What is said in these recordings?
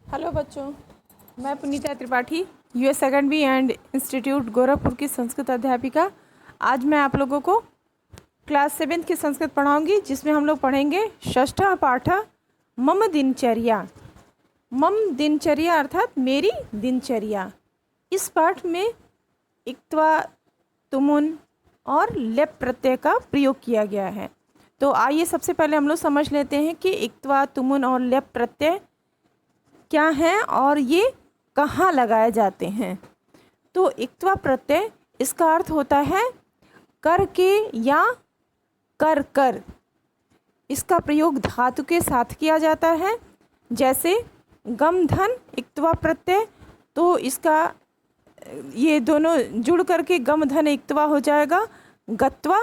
Hello बच्चों, मैं Punita Tripathi US academy and institute Gorakhpur की संस्कृत अध्यापिका। आज मैं आप लोगों को क्लास 7 की संस्कृत पढ़ाऊंगी, जिसमें हम लोग पढ़ेंगे षष्ठा पाठ मम दिनचर्या। मम दिनचर्या अर्थात मेरी दिनचर्या। इस पाठ में इक्त्वा, तुमुन और लेप प्रत्यय का प्रयोग किया गया है। तो आइए सबसे पहले हम लोग समझ लेते हैं कि इक्त्वा, तुमुन और लेप प्रत्यय क्या हैं और ये कहाँ लगाए जाते हैं। तो इक्त्वा प्रत्यय, इसका अर्थ होता है कर के या कर कर। इसका प्रयोग धातु के साथ किया जाता है, जैसे गम धन इक्त्वा प्रत्यय। तो इसका ये दोनों जुड़ करके गम धन इक्त्वा हो जाएगा गत्वा,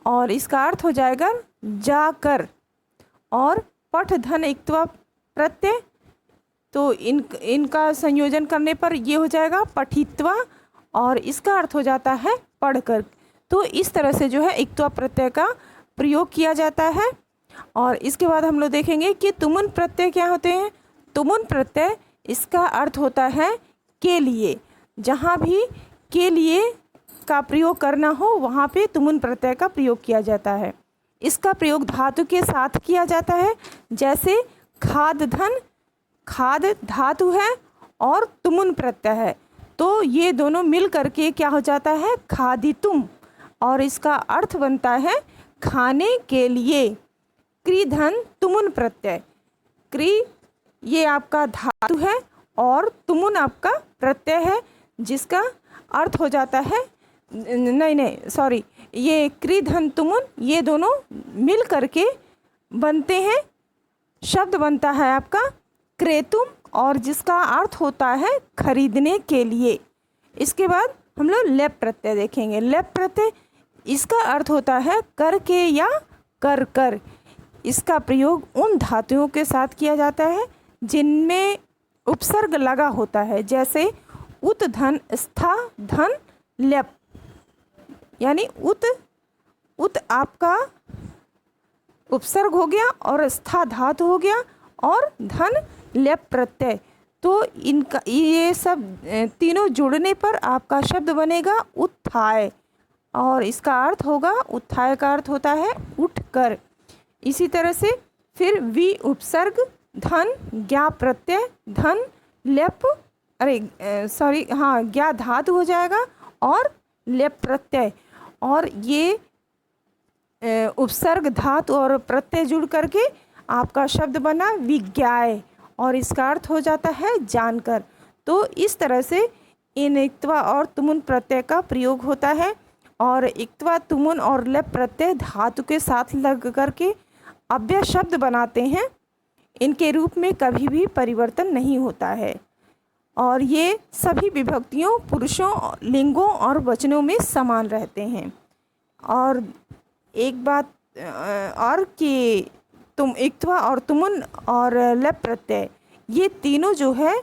और इसका अर्थ हो जाएगा जाकर। और पठ धन इक्त्वा प्रत्यय, तो इनका संयोजन करने पर ये हो जाएगा पठित्वा, और इसका अर्थ हो जाता है पढ़कर। तो इस तरह से जो है इक्त्वा प्रत्यय का प्रयोग किया जाता है। और इसके बाद हम लोग देखेंगे कि तुमुन प्रत्यय क्या होते हैं। तुमुन प्रत्यय, इसका अर्थ होता है के लिए। जहाँ भी के लिए का प्रयोग करना हो वहाँ पे तुमुन प्रत्यय का प्रयोग किया जाता है। इसका प्रयोग धातु के साथ किया जाता है, जैसे खाद धन, खाद धातु है और तुमुन प्रत्यय है, तो ये दोनों मिल करके क्या हो जाता है खादितुम, और इसका अर्थ बनता है खाने के लिए। क्री धन तुमुन प्रत्यय, क्री ये आपका धातु है और तुमुन आपका प्रत्यय है, जिसका अर्थ हो जाता है ये क्री धन तुमुन, ये दोनों मिल करके बनते हैं, शब्द बनता है आपका क्रेतुम, और जिसका अर्थ होता है खरीदने के लिए। इसके बाद हम लोग लेप प्रत्यय देखेंगे। लेप प्रत्यय, इसका अर्थ होता है करके या कर कर। इसका प्रयोग उन धातुओं के साथ किया जाता है जिनमें उपसर्ग लगा होता है, जैसे उत धन स्था धन लेप, यानी उत आपका उपसर्ग हो गया और स्था धातु हो गया और धन लेप प्रत्यय। तो इनका ये सब तीनों जुड़ने पर आपका शब्द बनेगा उत्थाय, और इसका अर्थ होगा उत्थाय का अर्थ होता है उठकर। इसी तरह से फिर वि उपसर्ग धन ज्ञा प्रत्यय धन लेप ज्ञा धातु हो जाएगा और लेप प्रत्यय, और ये उपसर्ग धातु और प्रत्यय जुड़ करके आपका शब्द बना विज्ञाय, और इसका अर्थ हो जाता है जानकर। तो इस तरह से इन इक्त्वा और तुमुन प्रत्यय का प्रयोग होता है, और इक्त्वा, तुमुन और लेप प्रत्यय धातु के साथ लग करके अव्यय शब्द बनाते हैं। इनके रूप में कभी भी परिवर्तन नहीं होता है, और ये सभी विभक्तियों, पुरुषों, लिंगों और वचनों में समान रहते हैं। और एक बात और कि तुम इक्त्वा और तुमुन और लेप प्रत्यय, ये तीनों जो है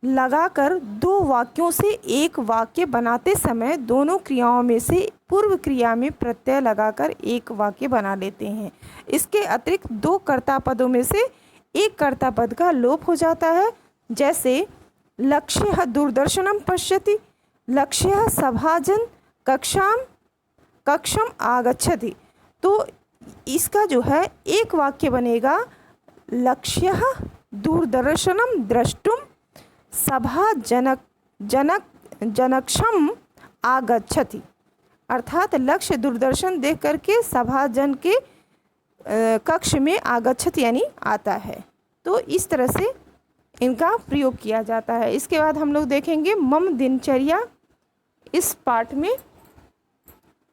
लगाकर दो वाक्यों से एक वाक्य बनाते समय दोनों क्रियाओं में से पूर्व क्रिया में प्रत्यय लगाकर एक वाक्य बना लेते हैं। इसके अतिरिक्त दो कर्ता पदों में से एक कर्ता पद का लोप हो जाता है, जैसे लक्ष्यः दूरदर्शनम पश्यति, लक्ष्यः सभाजन कक्षम आगच्छति। तो इसका जो है एक वाक्य बनेगा लक्ष्यः दूरदर्शनम द्रष्टुम सभा जनक्षम आगच्छति, अर्थात लक्ष्य दूरदर्शन देख करके सभाजन के कक्ष में आगच्छति यानी आता है। तो इस तरह से इनका प्रयोग किया जाता है। इसके बाद हम लोग देखेंगे मम दिनचर्या। इस पाठ में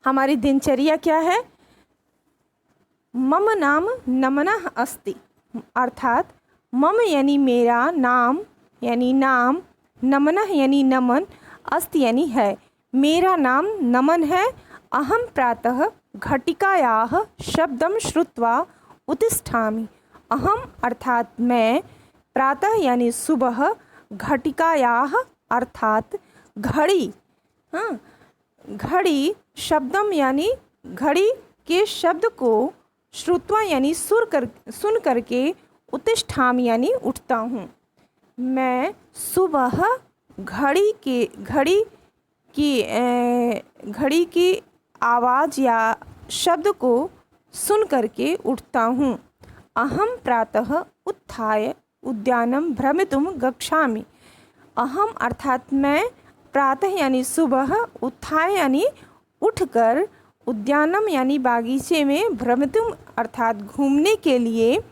हमारी दिनचर्या क्या है। मम नाम नमनः अस्ति, अर्थात मम यानी मेरा, नाम यानी नाम, नमनः यानी नमन, अस्ति यानी है, मेरा नाम नमन है। अहम प्रातः घटिकायाः शब्दम श्रुत्वा उत्तिष्ठामि। अहम अर्थात मैं, प्रातः यानी सुबह, घटिकायाः अर्थात घड़ी, घड़ी शब्दम यानी घड़ी के शब्द को, श्रुत्वा यानी सुन करके, उत्तिष्ठामि यानी उठता हूँ। मैं सुबह घड़ी की आवाज़ या शब्द को सुन करके उठता हूँ। अहम प्रातः उत्थाय उद्यानं भ्रमितुं गच्छामि। अहम अर्थात मैं, प्रातः यानी सुबह, उत्थाय यानी उठकर, उद्यानम यानी बागीचे में, भ्रमितुम अर्थात घूमने के लिए,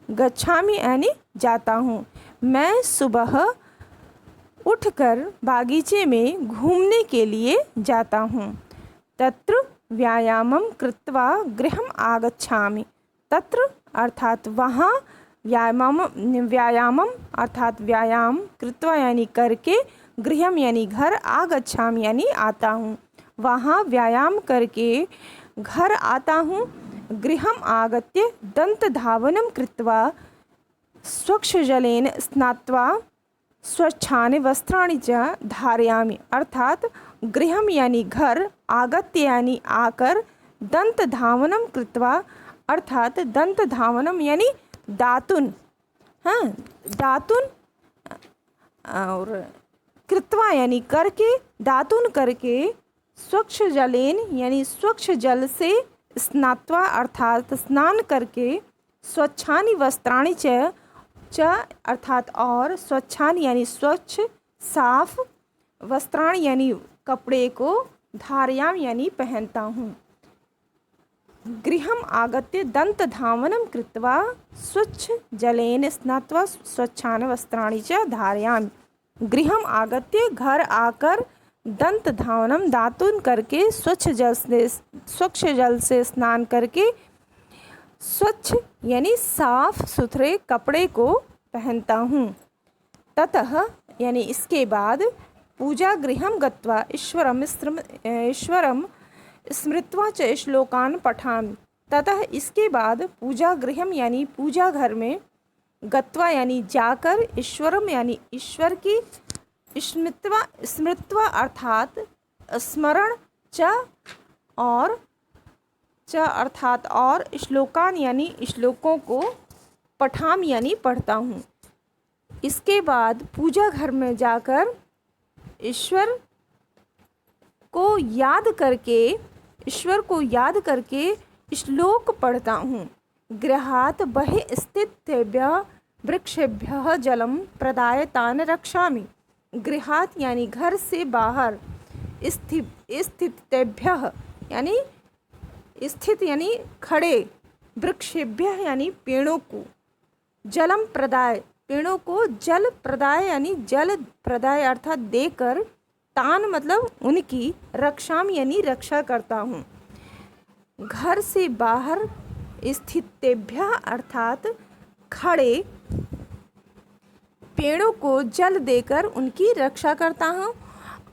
गच्छामि यानी जाता हूँ। मैं सुबह उठकर बागीचे में घूमने के लिए जाता हूँ। तत्र व्यायामं कृत्वा गृहम् आगच्छामि। तत्र अर्थात वहाँ, व्यायामम अर्थात व्यायाम, कृत्वा यानी करके, गृहम यानी घर, आगच्छामि यानी आता हूँ। वहाँ व्यायाम करके घर आता हूँ। गृहम् आगत्य दन्तधावनं कृत्वा स्वच्छजलेन स्नात्वा स्वच्छानि वस्त्राणि च धारयामि। अर्थात गृहम यानी घर, आगत्य यानी आकर, दन्तधावनं कृत्वा अर्थात दन्तधावनं यानी दातुन, हाँ दातुन, और कृत्वा यानी करके, दातुन करके, स्वच्छ जलेन यानी स्वच्छ जल से, स्नात्वा अर्थात स्नान करके, स्वच्छानि वस्त्राणि च अर्थात और, स्वच्छानि यानी स्वच्छ साफ, वस्त्राणि यानी कपड़े को, धारयाम यानी पहनता हूँ। गृहम् आगत्य दन्तधावनं कृत्वा स्वच्छ जलेन स्नात्वा स्वच्छानि वस्त्राणि च धारयामि। गृहम् आगत्य घर आकर, दंत धावनम दातुन करके, स्वच्छ जल से स्नान करके, स्वच्छ यानी साफ सुथरे कपड़े को पहनता हूँ। ततः यानी इसके बाद, पूजा गृहं गत्वा ईश्वरं स्मृत्वा च श्लोकान् पठामि। ततः इसके बाद पूजा गृहम यानी पूजा घर में, गत्वा यानी जाकर, ईश्वरम यानी ईश्वर की, स्मृत्वा अर्थात स्मरण, च अर्थात और, श्लोकान यानी श्लोकों को, पठाम यानी पढ़ता हूँ। इसके बाद पूजा घर में जाकर ईश्वर को याद करके श्लोक पढ़ता हूँ। गृहात् बहिः स्थितेभ्यः वृक्षेभ्यः जलं प्रदाय तान् रक्षामि। गृहात् यानी घर से बाहर, स्थितेभ्यः यानी स्थित यानी खड़े, वृक्षेभ्यः यानी पेड़ों को, जलम प्रदाय पेड़ों को, जल प्रदाय यानी जल प्रदाय अर्थात देकर, तान मतलब उनकी, रक्षाम यानी रक्षा करता हूँ। घर से बाहर, स्थितेभ्यः अर्थात खड़े पेड़ों को जल देकर उनकी रक्षा करता हूँ।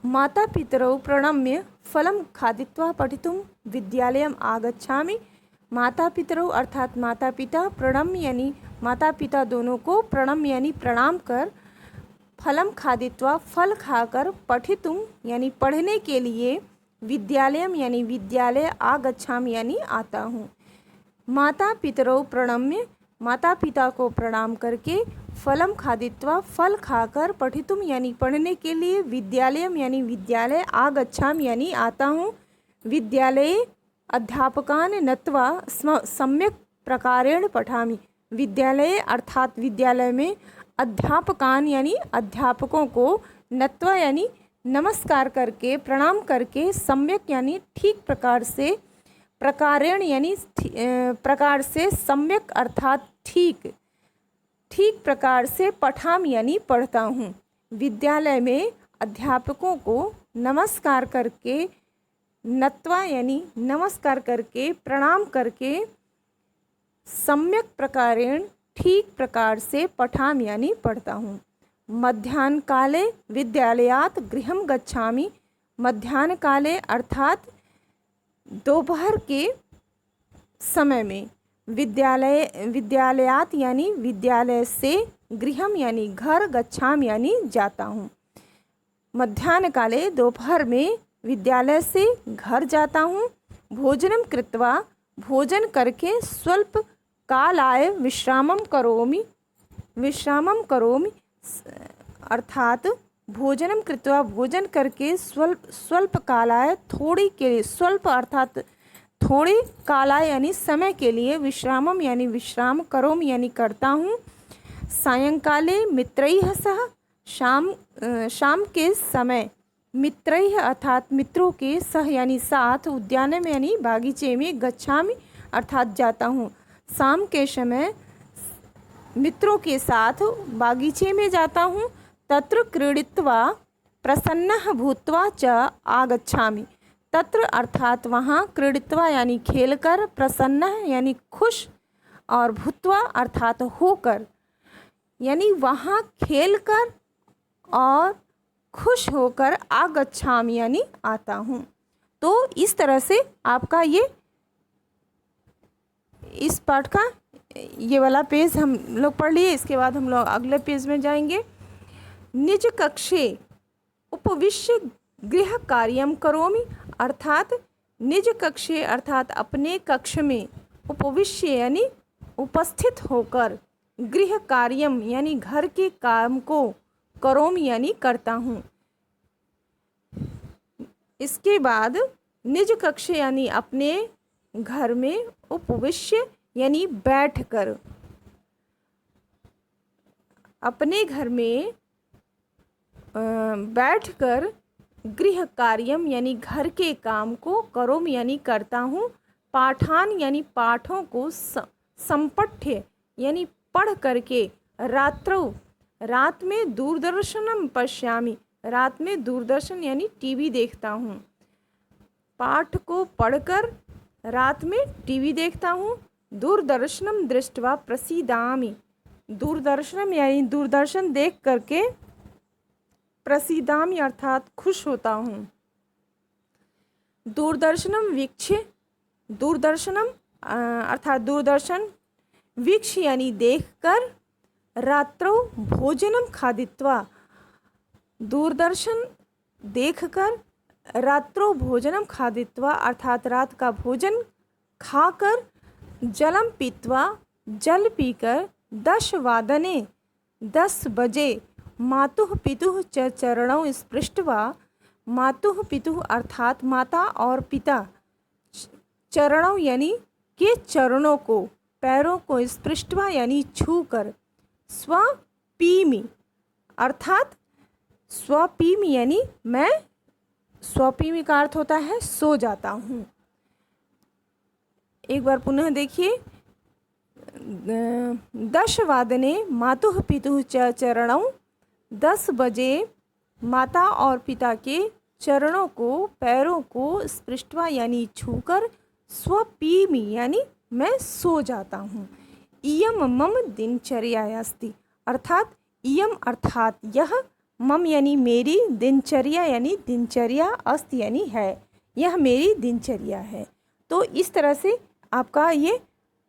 माता पितरौ प्रणम्य फलं खादित्वा पठितुं विद्यालयम् आगच्छामि। माता पितरौ अर्थात माता पिता, प्रणम्य यानी माता पिता दोनों को, प्रणम्य यानी प्रणाम कर, फलम खादित्वा फल खाकर, पठितुं यानी पढ़ने के लिए, विद्यालयम यानी विद्यालय, आगच्छामि यानी आता हूँ। माता पितरौ प्रणम्य माता पिता को प्रणाम करके, फलम खादित्वा फल खाकर, पठितुम यानी पढ़ने के लिए, विद्यालयम यानी विद्यालय, आगच्छामि यानी आता हूँ। विद्यालये अध्यापकान् नत्वा सम्यक प्रकारेण पठामि। विद्यालय अर्थात विद्यालय में, अध्यापकान यानी अध्यापकों को, नत्वा यानी नमस्कार करके, प्रणाम करके, सम्यक यानी ठीक प्रकार से, प्रकारेण यानी प्रकार से, सम्यक अर्थात ठीक प्रकार से, पठाम यानी पढ़ता हूँ। विद्यालय में अध्यापकों को नमस्कार करके, नत्वा यानी नमस्कार करके, प्रणाम करके, सम्यक प्रकारेण ठीक प्रकार से, पठाम यानी पढ़ता हूँ। मध्याह्न काले विद्यालयात् गृहं गच्छामि। मध्याह्न काले अर्थात दोपहर के समय में, विद्यालयात यानी विद्यालय से, गृहम यानी घर, गच्छामि यानी जाता हूँ। मध्याह्न काले दोपहर में विद्यालय से घर जाता हूँ। भोजनम कृत्वा भोजन करके, स्वल्प कालाय विश्रामं करोमि। अर्थात भोजनम कृत्वा भोजन करके स्वल्प कालाय थोड़ी के लिए, स्वल्प अर्थात थोड़ी कालाय यानी समय के लिए, विश्रामम यानी विश्राम, करोम यानी करता हूँ, सायंकाले मित्रैः सह शाम के समय, मित्रैः अर्थात मित्रों के, सह यानी साथ, उद्यान में यानी बागीचे में, गच्छामि अर्थात जाता हूँ, शाम के समय मित्रों के साथ बागीचे में जाता हूँ, तत्र क्रीडित्वा प्रसन्नः भूत्वा च आगच्छामि, तत्र अर्थात वहाँ, क्रीडित्वा यानी खेलकर, प्रसन्नः यानी खुश, और भूत्वा अर्थात होकर, यानी वहाँ खेलकर और खुश होकर, आगच्छामि यानी आता हूँ। तो इस तरह से आपका ये इस पाठ का ये वाला पेज हम लोग पढ़ लिए। इसके बाद हम लोग अगले पेज में जाएंगे। निज कक्षे उपविश्य गृह कार्यम करोमि, अर्थात निज कक्षे अर्थात अपने कक्ष में, उपविश्य यानी उपस्थित होकर, गृह कार्यम यानी घर के काम को, करोमि यानी करता हूँ। इसके बाद निज कक्ष यानी अपने घर में, उपविश्य यानी बैठकर, अपने घर में बैठकर, गृह कार्यम यानी घर के काम को, करोम यानी करता हूँ, पाठान यानी पाठों को, संपठ्य यानी पढ़ करके, रात्रौ रात में, दूरदर्शनम पश्यामि रात में दूरदर्शन यानी टीवी देखता हूँ, पाठ को पढ़कर रात में टीवी देखता हूँ, दूरदर्शनम दृष्ट्वा प्रसीदामि, दूरदर्शनम यानी दूरदर्शन देख करके, प्रसीदामि अर्थात खुश होता हूँ, दूरदर्शनम वीक्ष्य, दूरदर्शनम अर्थात दूरदर्शन, वीक्ष यानी देखकर, रात्रौ भोजनम खादित्वा, दूरदर्शन देखकर, रात्रो भोजनम खादित्वा अर्थात रात का भोजन खाकर, जलम पीत्वा जल पीकर, 10 वादने 10 बजे, मातुः पितुः च चरणौ स्पृष्ट्वा, मातुः पितुः अर्थात माता और पिता, चरणों यानी के चरणों को, पैरों को, स्पृष्ट्वा यानी छूकर, स्वपीमि अर्थात स्वपीमि यानी मैं, स्वपीमि का अर्थ होता है सो जाता हूँ। एक बार पुनः देखिए। 10 वादने मातुः पितुः च चरणौ, 10 बजे माता और पिता के चरणों को, पैरों को, स्पृष्ट्वा यानी छूकर, स्वपीमि यानी मैं सो जाता हूँ। इयम मम दिनचर्या अस्ति अर्थात इयम अर्थात यह, मम यानी मेरी, दिनचर्या यानी दिनचर्या, अस्ति यानी है, यह मेरी दिनचर्या है। तो इस तरह से आपका ये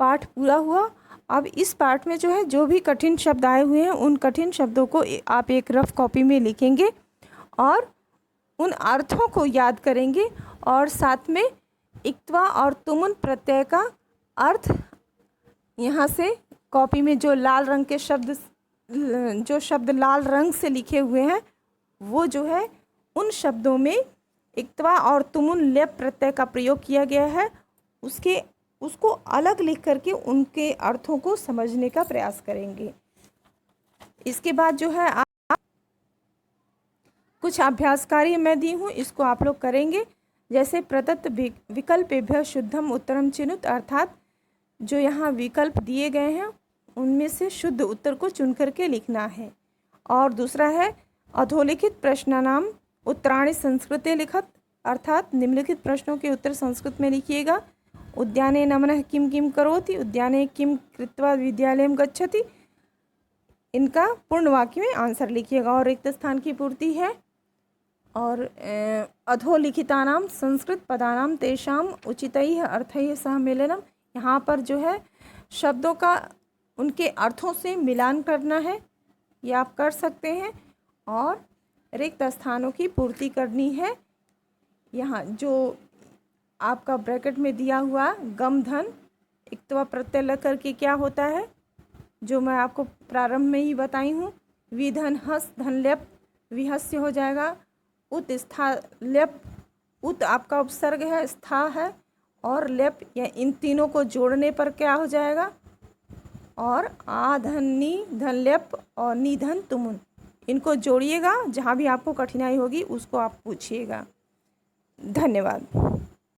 पाठ पूरा हुआ। अब इस पाठ में जो है, जो भी कठिन शब्द आए हुए हैं, उन कठिन शब्दों को आप एक रफ कॉपी में लिखेंगे और उन अर्थों को याद करेंगे, और साथ में इक्त्वा और तुमुन प्रत्यय का अर्थ यहाँ से कॉपी में जो लाल रंग के शब्द, जो शब्द लाल रंग से लिखे हुए हैं, वो जो है उन शब्दों में इक्त्वा और तुमुन लेप प्रत्यय का प्रयोग किया गया है, उसको अलग लिख करके उनके अर्थों को समझने का प्रयास करेंगे। इसके बाद जो है कुछ अभ्यास कार्य मैं दी हूँ, इसको आप लोग करेंगे। जैसे प्रदत्त विकल्पेभ्यः शुद्धम उत्तरम चिनुत, अर्थात जो यहाँ विकल्प दिए गए हैं उनमें से शुद्ध उत्तर को चुन करके लिखना है। और दूसरा है अधोलिखित प्रश्नानाम उत्तराणि संस्कृते लिखत, अर्थात निम्नलिखित प्रश्नों के उत्तर संस्कृत में लिखिएगा। उद्याने नमनः किम किम करोति, उद्याने किम कृत्वा विद्यालयं गच्छति, इनका पूर्ण वाक्य में आंसर लिखिएगा। और रिक्त स्थान की पूर्ति है। और अधोलिखितानाम संस्कृत पदानाम तेषाम उचितैः अर्थैः सह मेलनम, यहाँ पर जो है शब्दों का उनके अर्थों से मिलान करना है, ये आप कर सकते हैं। और रिक्त स्थानों की पूर्ति करनी है। यहाँ जो आपका ब्रैकेट में दिया हुआ गम धन इक्तवा प्रत्यय लग करके क्या होता है, जो मैं आपको प्रारंभ में ही बताई हूँ, विधन हस धन लेप विहस्य हो जाएगा। उत स्था लेप, उत आपका उपसर्ग है, स्था है और लेप, या इन तीनों को जोड़ने पर क्या हो जाएगा, और आ धन नी धन लेप और नी धन तुमुन, इनको जोड़िएगा। जहाँ भी आपको कठिनाई होगी उसको आप पूछिएगा। धन्यवाद।